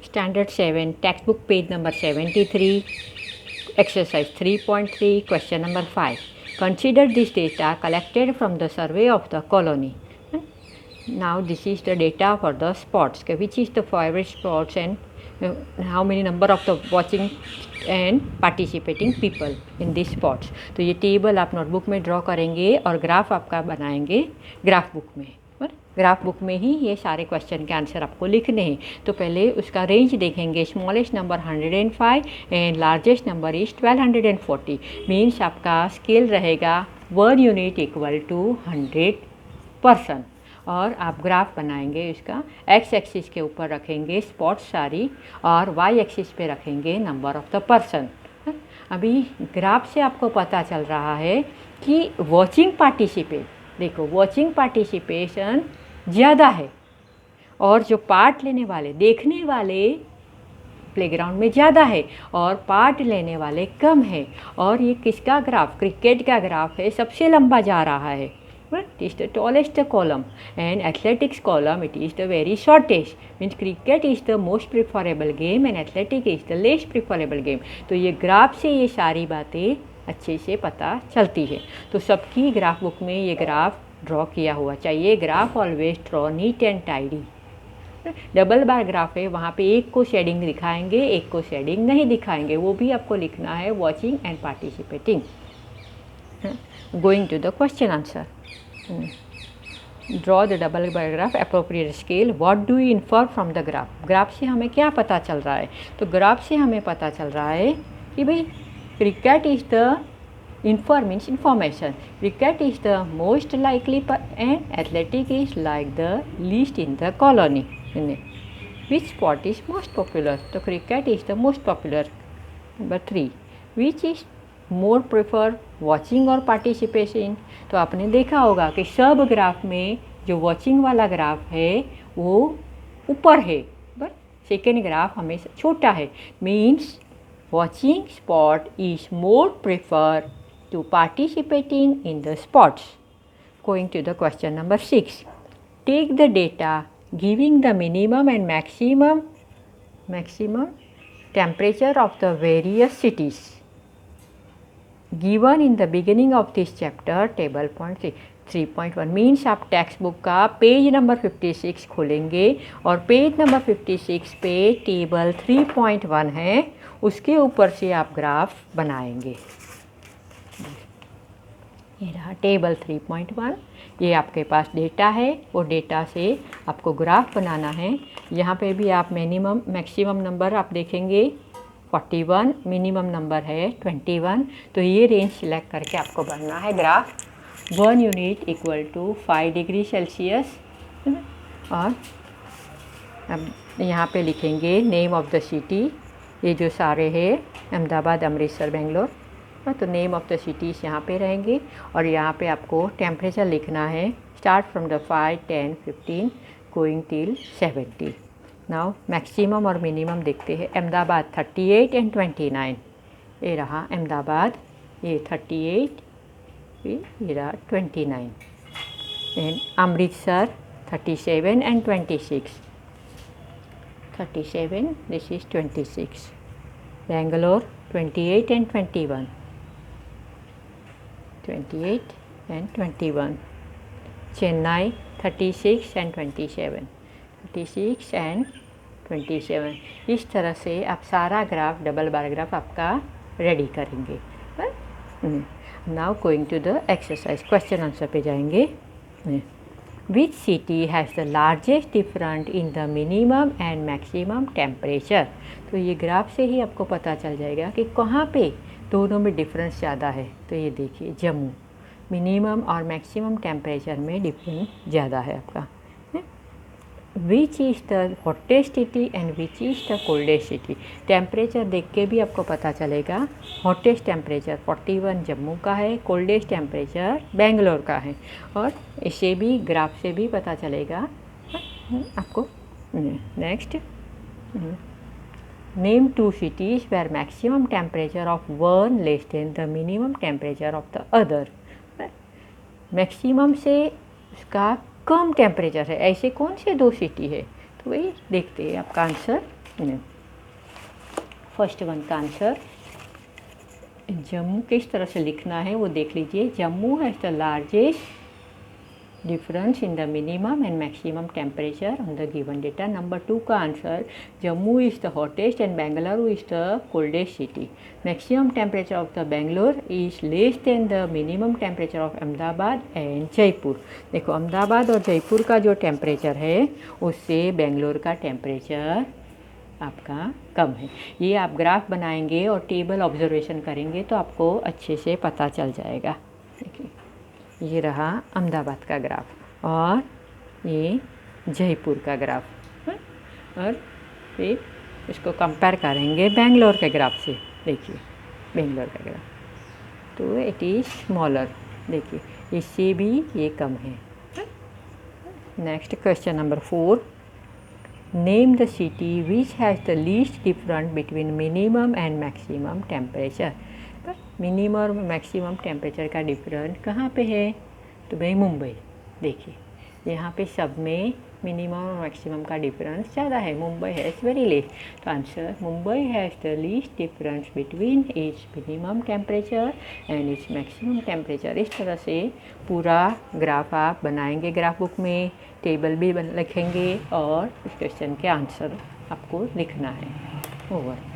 Standard 7, textbook page number 73, exercise 3.3, question number 5. Consider this data collected from the survey of the colony. Now this is the data for the spots, which is the favorite spots and how many number of the watching and participating people in these spots. तो ये table आप notebook में draw करेंगे और graph आपका बनाएंगे graph book में। Graph book में ही ये सारे क्वेश्चन के आंसर आपको लिखने हैं। तो पहले उसका रेंज देखेंगे, smallest number 105 and largest number is 1240। Means आपका स्केल रहेगा 1 यूनिट इक्वल टू 100 पर्सन। और आप ग्राफ बनाएंगे, इसका एक्स एक्सिस के ऊपर रखेंगे स्पॉट्स सारी और वाई एक्सिस पे रखेंगे नंबर ऑफ द पर्सन। अभी ग्राफ से आपको पता चल रहा है कि वॉचिंग पार्टिसिपेट, देखो वॉचिंग पार्टिसिपेशन ज़्यादा है और जो पार्ट लेने वाले, देखने वाले प्लेग्राउंड में ज़्यादा है और पार्ट लेने वाले कम है। और ये किसका ग्राफ, क्रिकेट का ग्राफ है, सबसे लंबा जा रहा है। It is the tallest column, and athletics column it is the very shortest. Means cricket is the most preferable game and athletic is the least preferable game. तो ये ग्राफ से ये सारी बातें अच्छे से पता चलती है। तो सबकी ग्राफ बुक में ये ग्राफ ड्रॉ किया हुआ चाहिए। Graph always draw neat and tidy. Double bar graph है, वहाँ पे एक को शेडिंग दिखाएंगे, एक को शेडिंग नहीं दिखाएंगे, वो भी आपको लिखना है watching and participating. Going to the question answer. Draw the double bar graph appropriate scale. What do you infer from the graph. Graph से हमें क्या पता चल रहा है? तो ग्राफ से हमें पता चल रहा है कि भाई cricket is the means information, cricket is the most likely and athletic is like the least in the colony. Which sport is most popular? तो cricket is the most popular. Number 3, which is more prefer watching or participation? तो आपने देखा होगा कि सब graph में जो watching वाला ग्राफ है वो ऊपर है, बट सेकेंड ग्राफ हमेशा छोटा है। Means watching spot is more prefer to participating in the spots. Going to the question number 6, take the data giving the minimum and maximum temperature of the various cities given in the beginning of this chapter table point 3.1। Means आप text book का page number 56 खोलेंगे और page number 56 पे table 3.1 है, उसके ऊपर से आप ग्राफ बनाएंगे। ये रहा टेबल 3.1। ये आपके पास डेटा है, वो डेटा से आपको ग्राफ बनाना है। यहाँ पे भी आप मैक्सिमम नंबर आप देखेंगे 41, मिनिमम नंबर है 21। तो ये रेंज सिलेक्ट करके आपको बनना है graph. 1 unit equal to 5 degree Celsius. और अब यहाँ पे लिखेंगे नेम ऑफ द सिटी, ये जो सारे हैं अहमदाबाद, अमृतसर, बेंगलोर। तो नेम ऑफ द सिटीज़ यहाँ पे रहेंगे और यहाँ पे आपको टेम्परेचर लिखना है, start from the 5, 10, 15 going till 70। Now maximum और मिनिमम देखते हैं। अहमदाबाद 38 एंड 29, ये रहा अहमदाबाद, ये 38, ये रहा 29। And Amritsar 37 and 26, 37, this is 26। Bangalore 28 and 21, 28 and 21। Chennai 36 and 27, 36 and 27। इस तरह से आप सारा ग्राफ, डबल बार ग्राफ आपका रेडी करेंगे। Now going to the exercise, question answer पे जाएंगे। Which city has the largest different in the minimum and maximum temperature? तो ये ग्राफ से ही आपको पता चल जाएगा कि कहाँ पे दोनों में डिफरेंस ज़्यादा है। तो ये देखिए जम्मू, मिनिमम और मैक्सिमम टेम्परेचर में डिफरेंस ज़्यादा है आपका। Which is the hottest city and which is the coldest city? Temperature देख के भी आपको पता चलेगा। हॉटेस्ट टेम्परेचर 41 जम्मू का है, कोल्डेस्ट टेम्परेचर बेंगलोर का है। और इसे भी ग्राफ से भी पता चलेगा आपको। Next, name 2 cities where maximum temperature of one less than the minimum temperature of the other। Maximum से उसका कम टेम्परेचर है, ऐसे कौन से 2 सिटी है? तो वही देखते हैं आपका आंसर। फर्स्ट वन का आंसर जम्मू किस तरह से लिखना है वो देख लीजिए। Jammu has the largest difference in the minimum and maximum temperature on the given data. Number 2 का answer Jammu is the hottest and Bengaluru is the coldest city. Maximum temperature of the Bangalore is less than the minimum temperature of Ahmedabad and Jaipur. देखो अहमदाबाद और जयपुर का जो temperature है उससे बेंगलोर का temperature आपका कम है। ये आप ग्राफ बनाएंगे और टेबल ऑब्जर्वेशन करेंगे तो आपको अच्छे से पता चल जाएगा। देखिए ये रहा अहमदाबाद का ग्राफ और ये जयपुर का ग्राफ है? और फिर इसको कंपेयर करेंगे बेंगलोर के ग्राफ से। देखिए बेंगलोर का ग्राफ तो इट इज़ स्मॉलर, देखिए इससे भी ये कम है। Next question number 4, name the city which has the least difference between minimum and maximum temperature. Minimum और मैक्सिमम टेम्परेचर का डिफरेंस कहाँ पे है? तो भाई मुंबई। देखिए यहाँ पे सब में मिनिमम और मैक्सिमम का डिफरेंस ज़्यादा है, मुंबई हैज़ वेरी लेस। तो answer Mumbai has the least difference between its minimum temperature and its maximum temperature. इस तरह से पूरा ग्राफ आप बनाएंगे, ग्राफ बुक में टेबल भी लिखेंगे और इस क्वेश्चन के आंसर आपको लिखना है। ओवर।